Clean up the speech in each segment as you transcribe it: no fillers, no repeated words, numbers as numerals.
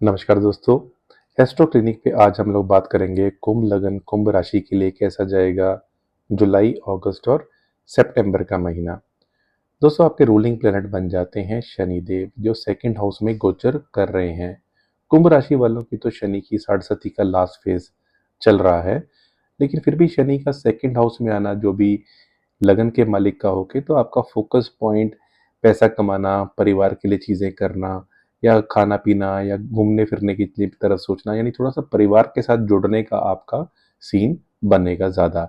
नमस्कार दोस्तों। Astro clinic पे आज हम लोग बात करेंगे कुंभ लगन कुंभ राशि के लिए कैसा जाएगा जुलाई, अगस्त और सितंबर का महीना। दोस्तों, आपके रूलिंग प्लेनेट बन जाते हैं शनिदेव, जो सेकंड हाउस में गोचर कर रहे हैं। कुंभ राशि वालों की तो शनि की साढ़े का लास्ट फेज चल रहा है, लेकिन फिर भी शनि का सेकंड हाउस में आना, जो भी लगन के मालिक का होके, तो आपका फोकस पॉइंट पैसा कमाना, परिवार के लिए चीज़ें करना या खाना-पीना या घूमने-फिरने की तरफ सोचना, यानी थोड़ा-सा परिवार के साथ जुड़ने का आपका सीन बनेगा ज़्यादा।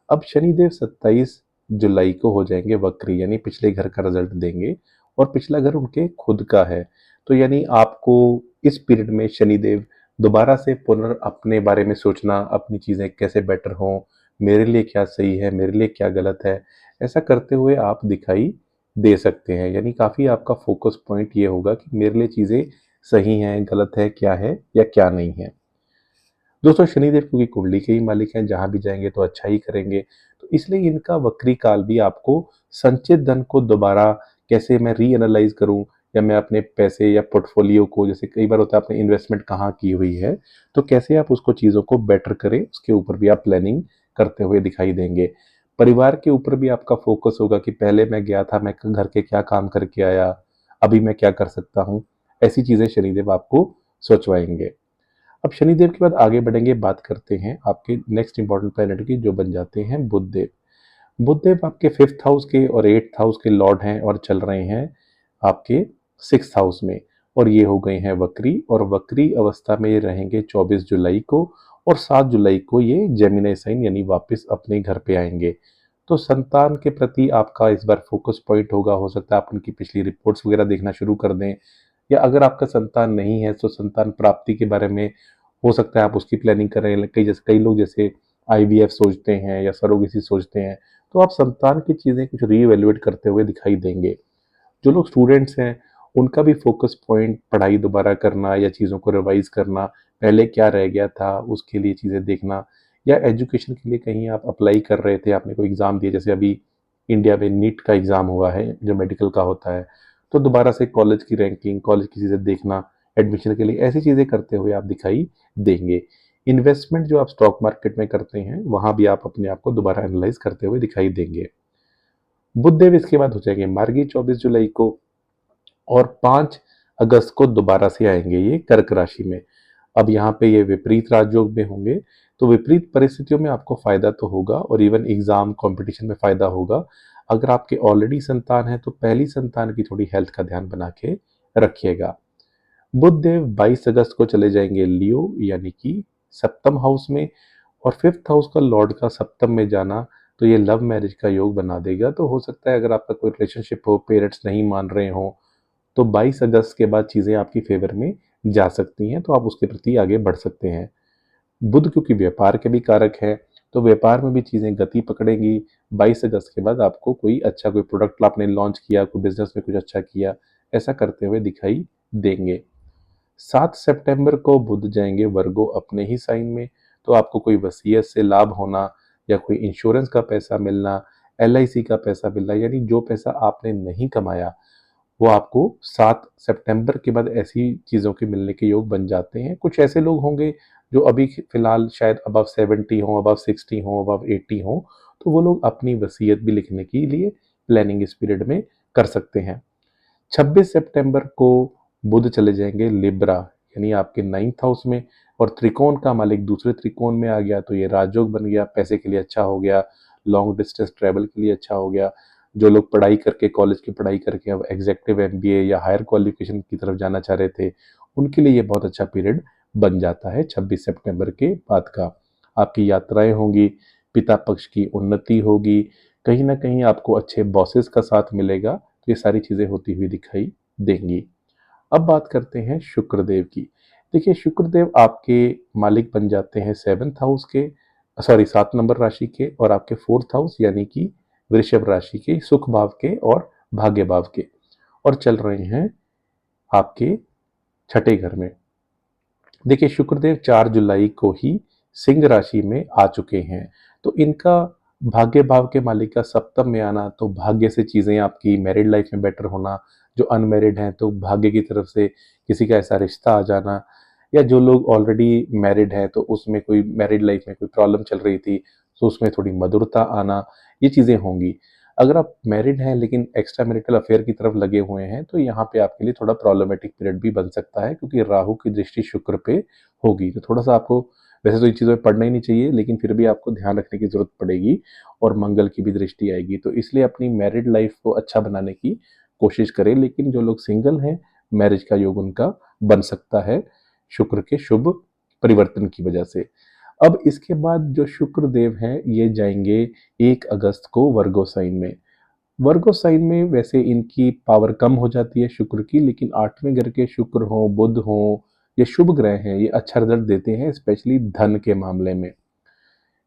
अब शनिदेव 27 जुलाई को हो जाएंगे वक्री, यानी पिछले घर का रिजल्ट देंगे और पिछला घर उनके खुद का है। तो यानी आपको इस पीरियड में शनिदेव दोबारा से अपने बारे में सोचना, अपनी चीज़ें कैसे बेटर हों, मेरे लिए क्या सही है, मेरे लिए क्या गलत है, ऐसा करते हुए आप दिखाई दे सकते हैं। यानी काफ़ी आपका फोकस पॉइंट ये होगा कि मेरे लिए चीज़ें सही हैं, गलत है, क्या है या क्या नहीं है। दोस्तों, शनिदेव क्योंकि कुंडली के ही मालिक हैं, जहाँ भी जाएंगे तो अच्छा ही करेंगे, तो इसलिए इनका वक्री काल भी आपको संचित धन को दोबारा कैसे मैं रीएनालाइज करूं, या मैं अपने पैसे या पोर्टफोलियो को, जैसे कई बार होता है आपने इन्वेस्टमेंट कहाँ की हुई है, तो कैसे आप उसको चीज़ों को बेटर करें, उसके ऊपर भी आप प्लानिंग करते हुए दिखाई देंगे। परिवार के ऊपर भी आपका फोकस होगा कि पहले मैं गया था, मैं घर के क्या काम करके आया, अभी मैं क्या कर सकता हूँ। ऐसी चीज़ें शनिदेव आपको सोचवाएंगे। अब शनिदेव के बाद आगे बढ़ेंगे, बात करते हैं आपके नेक्स्ट इंपॉर्टेंट प्लैनेट की, जो बन जाते हैं बुधदेव। बुधदेव आपके फिफ्थ हाउस के और एट्थ हाउस के लॉर्ड हैं और चल रहे हैं आपके सिक्स हाउस में, और ये हो गए हैं वक्री, और वक्री अवस्था में ये रहेंगे 24 जुलाई को, और 7 जुलाई को ये जेमिनी साइन यानी वापस अपने घर पे आएंगे। तो संतान के प्रति आपका इस बार फोकस पॉइंट होगा, हो सकता है आप उनकी पिछली रिपोर्ट्स वगैरह देखना शुरू कर दें, या अगर आपका संतान नहीं है तो संतान प्राप्ति के बारे में हो सकता है आप उसकी प्लानिंग कर रहे हैं। कई लोग जैसे आईवीएफ सोचते हैं या सरोगेसी सोचते हैं, तो आप संतान की चीज़ें कुछ रीइवैल्यूएट करते हुए दिखाई देंगे। जो लोग स्टूडेंट्स हैं, उनका भी फोकस पॉइंट पढ़ाई दोबारा करना या चीज़ों को रिवाइज करना, पहले क्या रह गया था उसके लिए चीज़ें देखना, या एजुकेशन के लिए कहीं आप अप्लाई कर रहे थे, आपने कोई एग्ज़ाम दिया, जैसे अभी इंडिया में नीट का एग्ज़ाम हुआ है जो मेडिकल का होता है, तो दोबारा से कॉलेज की रैंकिंग, कॉलेज की चीज़ें देखना एडमिशन के लिए, ऐसी चीज़ें करते हुए आप दिखाई देंगे। इन्वेस्टमेंट जो आप स्टॉक मार्केट में करते हैं, वहाँ भी आप अपने आप को दोबारा एनालाइज करते हुए दिखाई देंगे। बुधदेव इसके बाद हो जाएंगे मार्गी 24 जुलाई को, और 5 अगस्त को दोबारा से आएंगे ये कर्क राशि में। अब यहाँ पे ये विपरीत राजयोग में होंगे, तो विपरीत परिस्थितियों में आपको फायदा तो होगा, और इवन एग्जाम कंपटीशन में फायदा होगा। अगर आपके ऑलरेडी संतान है तो पहली संतान की थोड़ी हेल्थ का ध्यान बना के रखिएगा। बुध देव 22 अगस्त को चले जाएंगे लियो, यानी कि सप्तम हाउस में, और फिफ्थ हाउस का लॉर्ड का सप्तम में जाना, तो ये लव मैरिज का योग बना देगा। तो हो सकता है अगर आपका कोई रिलेशनशिप हो, पेरेंट्स नहीं मान रहे हो, तो 22 अगस्त के बाद चीज़ें आपकी फेवर में जा सकती हैं, तो आप उसके प्रति आगे बढ़ सकते हैं। बुध क्योंकि व्यापार के भी कारक है, तो व्यापार में भी चीज़ें गति पकड़ेंगी। 22 अगस्त के बाद आपको कोई प्रोडक्ट आपने लॉन्च किया, कोई बिजनेस में कुछ अच्छा किया, ऐसा करते हुए दिखाई देंगे। 7 सितंबर को बुध जाएंगे वर्गो अपने ही साइन में, तो आपको कोई वसीयत से लाभ होना, या कोई इंश्योरेंस का पैसा मिलना, एलआईसी का पैसा मिलना, यानी जो पैसा आपने नहीं कमाया वो आपको 7 सितंबर के बाद ऐसी चीज़ों के मिलने के योग बन जाते हैं। कुछ ऐसे लोग होंगे जो अभी फिलहाल शायद अबव 70 हों, अबव 60 हों, अबव 80 हों, तो वो लोग अपनी वसीयत भी लिखने के लिए प्लानिंग इस पीरियड में कर सकते हैं। 26 सितंबर को बुध चले जाएंगे लिब्रा, यानी आपके 9th हाउस में, और त्रिकोण का मालिक दूसरे त्रिकोण में आ गया, तो ये राजयोग बन गया, पैसे के लिए अच्छा हो गया, लॉन्ग डिस्टेंस ट्रैवल के लिए अच्छा हो गया। जो लोग पढ़ाई करके, कॉलेज की पढ़ाई करके अब एग्जेक्टिव एमबीए या हायर क्वालिफिकेशन की तरफ जाना चाह रहे थे, उनके लिए ये बहुत अच्छा पीरियड बन जाता है 26 सितंबर के बाद का। आपकी यात्राएं होंगी, पिता पक्ष की उन्नति होगी, कहीं ना कहीं आपको अच्छे बॉसेस का साथ मिलेगा, तो ये सारी चीज़ें होती हुई दिखाई देंगी। अब बात करते हैं शुक्रदेव की। देखिए, शुक्रदेव आपके मालिक बन जाते हैं सेवन्थ हाउस के, सॉरी 7 नंबर राशि के, और आपके फोर्थ हाउस यानी कि वृषभ राशि के, सुख भाव के और भाग्य भाव के, और चल रहे हैं आपके छठे घर में। देखिए, शुक्रदेव 4 जुलाई को ही सिंह राशि में आ चुके हैं, तो इनका भाग्य भाव के मालिक का सप्तम में आना, तो भाग्य से चीज़ें आपकी मैरिड लाइफ में बेटर होना, जो अनमैरिड हैं तो भाग्य की तरफ से किसी का ऐसा रिश्ता आ जाना, या जो लोग ऑलरेडी मैरिड हैं तो उसमें कोई मैरिड लाइफ में कोई प्रॉब्लम चल रही थी तो उसमें थोड़ी मधुरता आना, ये चीज़ें होंगी। अगर आप मैरिड हैं लेकिन एक्स्ट्रा मैरिटल अफेयर की तरफ लगे हुए हैं तो यहाँ पे आपके लिए थोड़ा प्रॉब्लमेटिक पीरियड भी बन सकता है, क्योंकि राहु की दृष्टि शुक्र पे होगी। तो थोड़ा सा आपको, वैसे तो इन चीज़ों में पढ़ना ही नहीं चाहिए, लेकिन फिर भी आपको ध्यान रखने की ज़रूरत पड़ेगी, और मंगल की भी दृष्टि आएगी, तो इसलिए अपनी मैरिड लाइफ को अच्छा बनाने की कोशिश करें। लेकिन जो लोग सिंगल हैं, मैरिज का योग उनका बन सकता है शुक्र के शुभ परिवर्तन की वजह से। अब इसके बाद जो शुक्र देव हैं ये जाएंगे 1 अगस्त को वर्गो साइन में। वर्गो साइन में वैसे इनकी पावर कम हो जाती है शुक्र की, लेकिन 8वें घर के शुक्र हो, बुध हो, ये शुभ ग्रह हैं, ये अच्छा रिजल्ट देते हैं, स्पेशली धन के मामले में।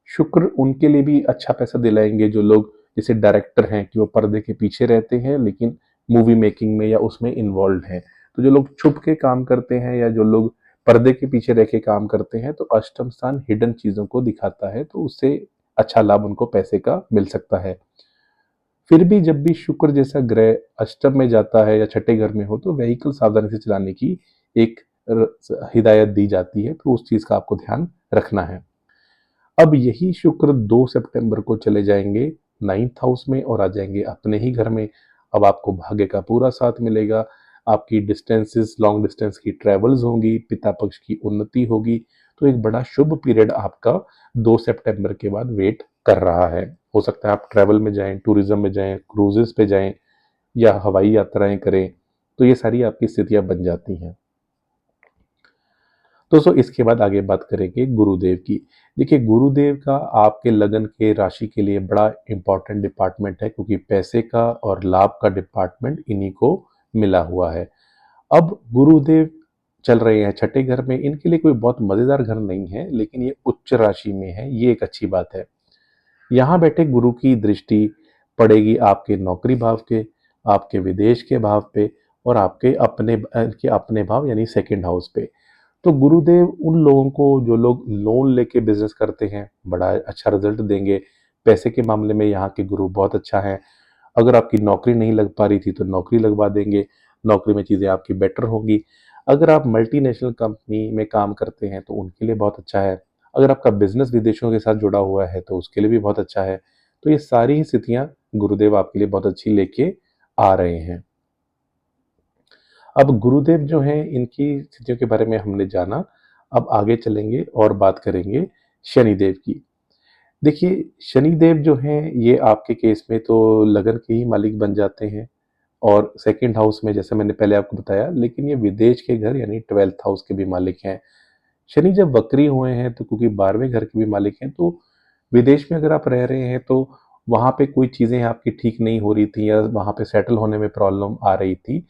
शुक्र उनके लिए भी अच्छा पैसा दिलाएंगे जो लोग जैसे डायरेक्टर हैं, कि वो पर्दे के पीछे रहते हैं लेकिन मूवी मेकिंग में या उसमें इन्वॉल्व हैं। तो जो लोग छुप के काम करते हैं या जो लोग पर्दे के पीछे रह के काम करते हैं, तो अष्टम स्थान हिडन चीजों को दिखाता है, तो उससे अच्छा लाभ उनको पैसे का मिल सकता है। फिर भी जब भी शुक्र जैसा ग्रह अष्टम में जाता है या छठे घर में हो, तो व्हीकल सावधानी से चलाने की एक हिदायत दी जाती है, तो उस चीज का आपको ध्यान रखना है। अब यही शुक्र 2 सितंबर को चले जाएंगे 9th हाउस में और आ जाएंगे अपने ही घर में। अब आपको भाग्य का पूरा साथ मिलेगा, आपकी डिस्टेंसेस, लॉन्ग डिस्टेंस की ट्रेवल्स होंगी, पिता पक्ष की उन्नति होगी, तो एक बड़ा शुभ पीरियड आपका 2 सितंबर के बाद वेट कर रहा है। हो सकता है आप ट्रैवल में जाएं, टूरिज्म में जाएं, क्रूजेस पे जाएं या हवाई यात्राएं करें, तो ये सारी आपकी स्थितियां बन जाती हैं। दोस्तों इसके बाद आगे बात करेंगे गुरुदेव की। देखिए गुरुदेव का आपके लगन के राशि के लिए बड़ा इंपॉर्टेंट डिपार्टमेंट है, क्योंकि पैसे का और लाभ का डिपार्टमेंट इन्हीं को मिला हुआ है। अब गुरुदेव चल रहे हैं छठे घर में, इनके लिए कोई बहुत मजेदार घर नहीं है, लेकिन ये उच्च राशि में है, ये एक अच्छी बात है। यहाँ बैठे गुरु की दृष्टि पड़ेगी आपके नौकरी भाव के, आपके विदेश के भाव पे, और आपके अपने भाव यानी सेकंड हाउस पे। तो गुरुदेव उन लोगों को, जो लोग लोन लेके बिजनेस करते हैं, बड़ा अच्छा रिजल्ट देंगे। पैसे के मामले में यहाँ के गुरु बहुत अच्छा है। अगर आपकी नौकरी नहीं लग पा रही थी तो नौकरी लगवा देंगे, नौकरी में चीज़ें आपकी बेटर होंगी। अगर आप मल्टीनेशनल कंपनी में काम करते हैं तो उनके लिए बहुत अच्छा है। अगर आपका बिजनेस विदेशों के साथ जुड़ा हुआ है तो उसके लिए भी बहुत अच्छा है। तो ये सारी ही स्थितियां गुरुदेव आपके लिए बहुत अच्छी लेके आ रहे हैं। अब गुरुदेव जो हैं इनकी स्थितियों के बारे में हमने जाना। अब आगे चलेंगे और बात करेंगे शनिदेव की। देखिए शनिदेव जो हैं ये आपके केस में तो लगन के ही मालिक बन जाते हैं, और सेकंड हाउस में जैसे मैंने पहले आपको बताया, लेकिन ये विदेश के घर यानी 12th हाउस के भी मालिक हैं। शनि जब वक्री हुए हैं तो क्योंकि 12वें घर के भी मालिक हैं, तो विदेश में अगर आप रह रहे हैं तो वहाँ पे कोई चीज़ें आपकी ठीक नहीं हो रही थी या वहाँ पे सेटल होने में प्रॉब्लम आ रही थी,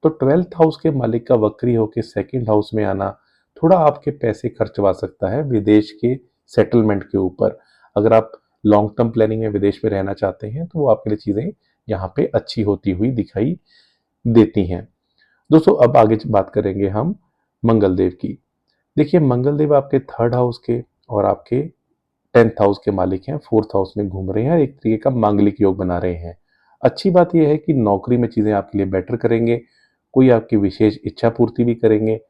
तो 12th हाउस के मालिक का वक्री होकर सेकंड हाउस में आना थोड़ा आपके पैसे खर्चवा सकता है विदेश के सेटलमेंट के ऊपर। अगर आप लॉन्ग टर्म प्लानिंग में विदेश में रहना चाहते हैं तो वो आपके लिए चीज़ें यहाँ पे अच्छी होती हुई दिखाई देती हैं। दोस्तों अब आगे बात करेंगे हम मंगल देव की। देखिए मंगल देव आपके थर्ड हाउस के और आपके 10th हाउस के मालिक हैं, 4th हाउस में घूम रहे हैं, एक तरीके का मांगलिक योग बना रहे हैं। अच्छी बात यह है कि नौकरी में चीज़ें आपके लिए बेटर करेंगे, कोई आपकी विशेष इच्छा पूर्ति भी करेंगे,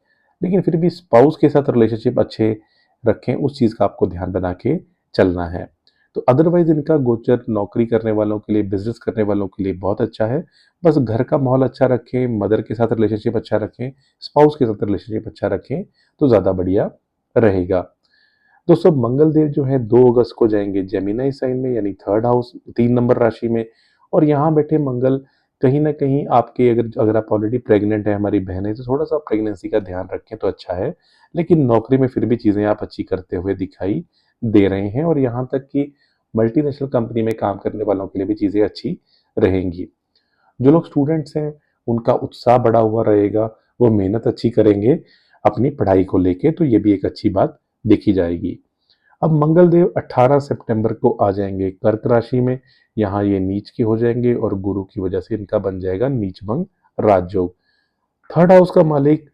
लेकिन फिर भी स्पाउस के साथ रिलेशनशिप अच्छे रखें, उस चीज़ का आपको ध्यान बना के चलना है। तो अदरवाइज इनका गोचर नौकरी करने वालों के लिए, बिजनेस करने वालों के लिए बहुत अच्छा है। बस घर का माहौल अच्छा रखें, मदर के साथ रिलेशनशिप अच्छा रखें, स्पाउस के साथ रिलेशनशिप अच्छा रखें, तो ज़्यादा बढ़िया रहेगा। दोस्तों मंगल देव जो है 2 अगस्त को जाएंगे जेमिनी साइन में यानी थर्ड हाउस 3 नंबर राशि में, और यहाँ बैठे मंगल कहीं ना कहीं आपके, अगर अगर आप ऑलरेडी प्रेग्नेंट है, हमारी बहन है, तो थोड़ा सा प्रेगनेंसी का ध्यान रखें तो अच्छा है। लेकिन नौकरी में फिर भी चीज़ें आप अच्छी करते हुए दिखाई दे रहे हैं, और यहाँ तक कि मल्टीनेशनल कंपनी में काम करने वालों के लिए भी चीज़ें अच्छी रहेंगी। जो लोग स्टूडेंट्स हैं उनका उत्साह बढ़ा हुआ रहेगा, वो मेहनत अच्छी करेंगे अपनी पढ़ाई को लेके, तो ये भी एक अच्छी बात देखी जाएगी। अब मंगल देव 18 सितंबर को आ जाएंगे कर्क राशि में, यहाँ ये नीच के हो जाएंगे और गुरु की वजह से इनका बन जाएगा नीचभंग राजयोग। थर्ड हाउस का मालिक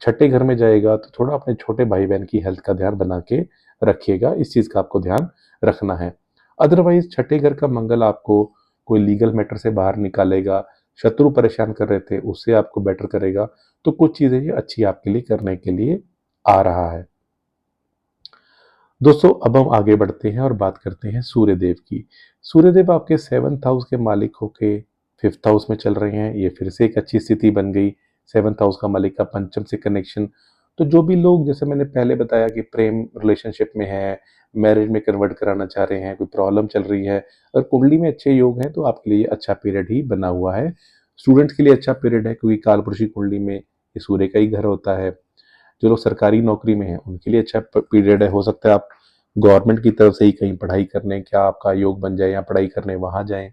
छठे घर में जाएगा, तो थोड़ा अपने छोटे भाई बहन की हेल्थ का ध्यान बना के रखिएगा, इस चीज का आपको ध्यान रखना है। अदरवाइज छठे घर का मंगल आपको कोई लीगल मैटर से बाहर निकालेगा, शत्रु परेशान कर रहे थे उससे आपको बेटर करेगा। तो कुछ चीजें ये अच्छी आपके लिए करने के लिए आ रहा है। दोस्तों अब हम आगे बढ़ते हैं और बात करते हैं सूर्यदेव की। सूर्यदेव आपके 7th हाउस के मालिक होके 5th हाउस में चल रहे हैं। ये फिर से एक अच्छी स्थिति बन गई। 7th हाउस का मालिक का पंचम से कनेक्शन। तो जो भी लोग, जैसे मैंने पहले बताया कि प्रेम रिलेशनशिप में है, मैरिज में कन्वर्ट कराना चाह रहे हैं, कोई प्रॉब्लम चल रही है, अगर कुंडली में अच्छे योग हैं तो आपके लिए अच्छा पीरियड ही बना हुआ है। स्टूडेंट्स के लिए अच्छा पीरियड है क्योंकि कालपुरुष की कुंडली में ये सूर्य का ही घर होता है। जो लोग सरकारी नौकरी में हैं उनके लिए अच्छा पीरियड है। हो सकता है आप गवर्नमेंट की तरफ से ही कहीं पढ़ाई करने, क्या आपका योग बन जाए या पढ़ाई करने वहां जाएं।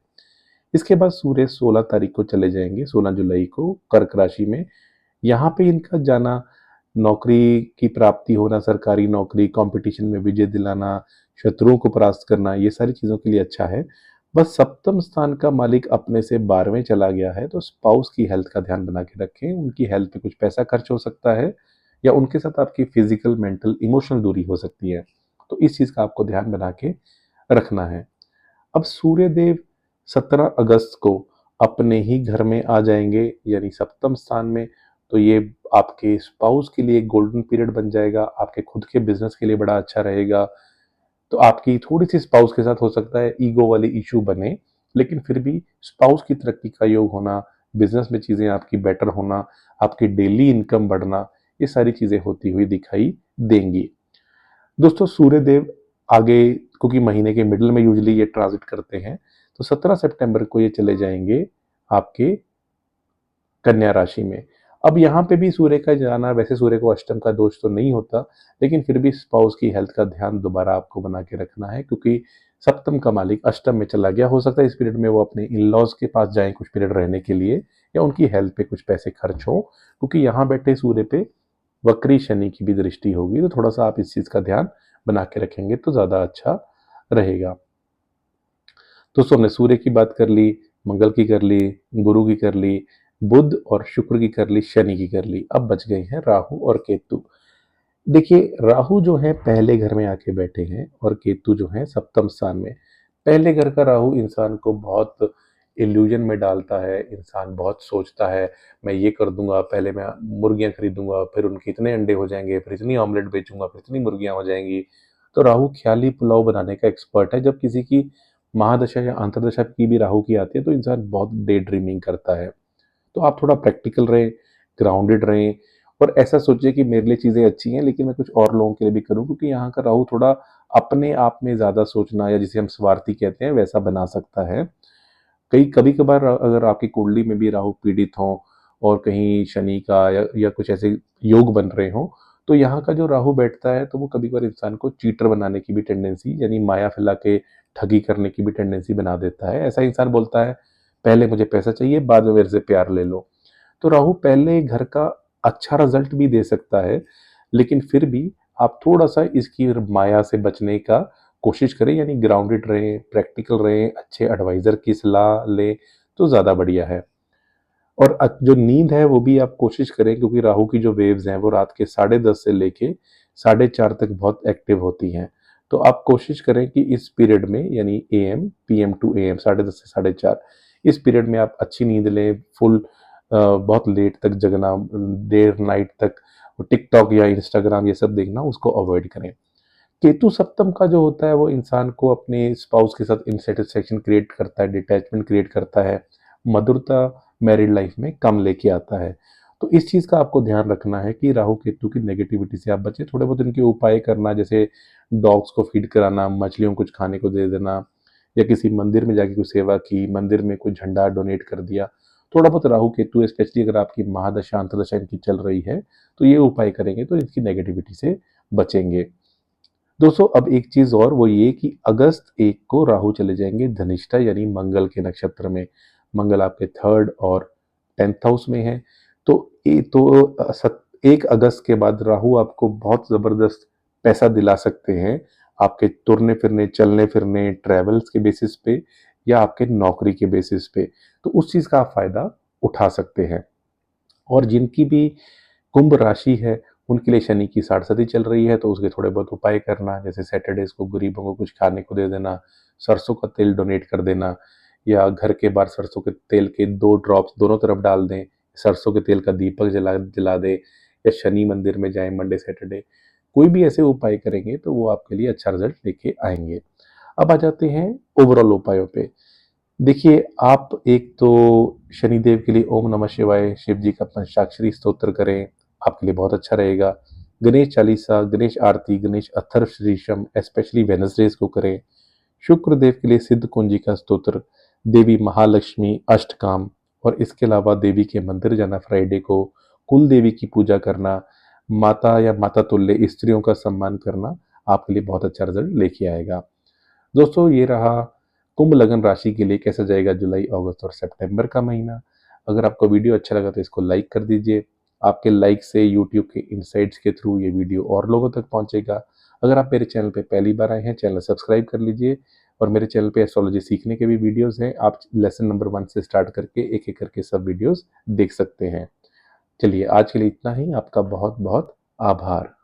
इसके बाद सूर्य 16 तारीख को चले जाएंगे, 16 जुलाई को कर्क राशि में। यहाँ पे इनका जाना, नौकरी की प्राप्ति होना, सरकारी नौकरी, कंपटीशन में विजय दिलाना, शत्रुओं को परास्त करना, ये सारी चीजों के लिए अच्छा है। बस सप्तम स्थान का मालिक अपने से 12वें चला गया है, तो स्पाउस की हेल्थ का ध्यान बना के रखें। उनकी हेल्थ पे कुछ पैसा खर्च हो सकता है या उनके साथ आपकी फिजिकल, मेंटल, इमोशनल दूरी हो सकती है। तो इस चीज का आपको ध्यान बना के रखना है। अब सूर्यदेव 17 अगस्त को अपने ही घर में आ जाएंगे, यानी सप्तम स्थान में। तो ये आपके स्पाउस के लिए गोल्डन पीरियड बन जाएगा। आपके खुद के बिजनेस के लिए बड़ा अच्छा रहेगा। तो आपकी थोड़ी सी स्पाउस के साथ हो सकता है ईगो वाली इशू बने, लेकिन फिर भी स्पाउस की तरक्की का योग होना, बिजनेस में चीजें आपकी बेटर होना, आपकी डेली इनकम बढ़ना, ये सारी चीजें होती हुई दिखाई देंगी। दोस्तों सूर्यदेव आगे, क्योंकि महीने के मिडिल में यूजली ये ट्रांजिट करते हैं, तो 17 सितंबर को ये चले जाएंगे आपके कन्या राशि में। अब यहाँ पे भी सूर्य का जाना, वैसे सूर्य को अष्टम का दोष तो नहीं होता, लेकिन फिर भी स्पाउस की हेल्थ का ध्यान दोबारा आपको बना के रखना है, क्योंकि सप्तम का मालिक अष्टम में चला गया। हो सकता है इस पीरियड में वो अपने इन लॉज के पास जाएं कुछ पीरियड रहने के लिए, या उनकी हेल्थ पे कुछ पैसे खर्च हो, क्योंकि यहाँ बैठे सूर्य पे वक्री शनि की भी दृष्टि होगी। तो थोड़ा सा आप इस चीज का ध्यान बना के रखेंगे तो ज्यादा अच्छा रहेगा। दोस्तों हमने सूर्य की बात कर ली, मंगल की कर ली, गुरु की कर ली, बुध और शुक्र की कर ली, शनि की कर ली। अब बच गए हैं राहु और केतु। देखिए राहु जो है पहले घर में आके बैठे हैं और केतु जो है सप्तम स्थान में। पहले घर का राहु इंसान को बहुत इल्यूजन में डालता है। इंसान बहुत सोचता है मैं ये कर दूंगा, पहले मैं मुर्गियां खरीदूंगा, फिर उनके इतने अंडे हो जाएंगे, फिर इतनी ऑमलेट बेचूंगा, फिर इतनी मुर्गियां हो जाएंगी। तो राहु ख्याली पुलाव बनाने का एक्सपर्ट है। जब किसी की महादशा या अंतरदशा की भी राहु की आती है तो इंसान बहुत डे ड्रीमिंग करता है। तो आप थोड़ा प्रैक्टिकल रहें, ग्राउंडेड रहें, और ऐसा सोचिए कि मेरे लिए चीज़ें अच्छी हैं लेकिन मैं कुछ और लोगों के लिए भी करूं, क्योंकि यहाँ का राहु थोड़ा अपने आप में ज़्यादा सोचना, या जिसे हम स्वार्थी कहते हैं, वैसा बना सकता है। कई कभी कभार अगर आपकी कुंडली में भी राहु पीड़ित हो और कहीं शनि का या कुछ ऐसे योग बन रहे हो, तो यहाँ का जो राहु बैठता है तो वो कभी कभार इंसान को चीटर बनाने की भी टेंडेंसी, यानी माया फैला के ठगी करने की भी टेंडेंसी बना देता है। ऐसा इंसान बोलता है पहले मुझे पैसा चाहिए, बाद में मेरे से प्यार ले लो। तो राहु पहले घर का अच्छा रिजल्ट भी दे सकता है, लेकिन फिर भी आप थोड़ा सा इसकी माया से बचने का कोशिश करें, यानी ग्राउंडेड रहें, प्रैक्टिकल रहें, अच्छे एडवाइजर की सलाह लें तो ज़्यादा बढ़िया है। और जो नींद है वो भी आप कोशिश करें, क्योंकि राहु की जो वेव्स हैं वो रात के 10:30 से लेके 4:30 तक बहुत एक्टिव होती हैं। तो आप कोशिश करें कि इस पीरियड में, यानी एएम पीएम टू एएम 10:30 से 4:30, इस पीरियड में आप अच्छी नींद लें। फुल बहुत लेट तक जगना, देर नाइट तक टिकटॉक या इंस्टाग्राम ये सब देखना, उसको अवॉइड करें। केतु सप्तम का जो होता है वो इंसान को अपने स्पाउस के साथ इनसेटिस्फेक्शन क्रिएट करता है, डिटैचमेंट क्रिएट करता है, मधुरता मैरिड लाइफ में कम लेके आता है। तो इस चीज़ का आपको ध्यान रखना है कि राहु केतु की नेगेटिविटी से आप बचें। थोड़े बहुत इनके उपाय करना, जैसे डॉग्स को फीड कराना, मछलियों को कुछ खाने को दे देना, या किसी मंदिर में जाके कुछ सेवा की, मंदिर में कुछ झंडा डोनेट कर दिया। थोड़ा बहुत राहु केतु, स्पेशली अगर आपकी महादशा अंतरदशा इनकी चल रही है, तो ये उपाय करेंगे तो इसकी नेगेटिविटी से बचेंगे। दोस्तों अब एक चीज और, वो ये कि अगस्त 1 को राहु चले जाएंगे धनिष्ठा, यानी मंगल के नक्षत्र में। मंगल आपके 3rd और 10th हाउस में है। तो 1 अगस्त के बाद राहु आपको बहुत जबरदस्त पैसा दिला सकते हैं, आपके तुरने फिरने, चलने फिरने, ट्रेवल्स के बेसिस पे, या आपके नौकरी के बेसिस पे। तो उस चीज का आप फायदा उठा सकते हैं। और जिनकी भी कुंभ राशि है उनके लिए शनि की साढ़े चल रही है, तो उसके थोड़े बहुत उपाय करना, जैसे सैटरडेज को गरीबों को कुछ खाने को दे देना, सरसों का तेल डोनेट कर देना, या घर के बाहर सरसों के तेल के 2 ड्रॉप्स दोनों तरफ डाल दें, सरसों के तेल का दीपक जला दे, या शनि मंदिर में जाएं मंडे सैटरडे। कोई भी ऐसे उपाय करेंगे तो वो आपके लिए अच्छा रिजल्ट लेके आएंगे। अब आ जाते हैं ओवरऑल उपायों पे। देखिए, आप एक तो शनिदेव के लिए ओम नमः शिवाय शिव जी का पंचाक्षरी स्तोत्र करें, आपके लिए बहुत अच्छा रहेगा। गणेश चालीसा, गणेश आरती, गणेश अथर्व शीर्षम स्पेशली वेडनेसडेज को करें। शुक्र देव के लिए सिद्ध कुंजी का स्तोत्र, देवी महालक्ष्मी अष्टकाम, और इसके अलावा देवी के मंदिर जाना फ्राइडे को, कुल देवी की पूजा करना, माता या माता तुल्य स्त्रियों का सम्मान करना आपके लिए बहुत अच्छा रिजल्ट लेके आएगा। दोस्तों, ये रहा कुंभ लगन राशि के लिए कैसा जाएगा जुलाई, अगस्त और सितंबर का महीना। अगर आपको वीडियो अच्छा लगा तो इसको लाइक कर दीजिए। आपके लाइक से यूट्यूब के इनसाइट्स के थ्रू ये वीडियो और लोगों तक पहुंचेगा। अगर आप मेरे चैनल पे पहली बार आए हैं, चैनल सब्सक्राइब कर लीजिए, और मेरे चैनल पे एस्ट्रोलॉजी सीखने के भी वीडियोस हैं। आप लेसन नंबर 1 से स्टार्ट करके एक एक करके सब वीडियोस देख सकते हैं। चलिए, आज के लिए इतना ही। आपका बहुत बहुत आभार।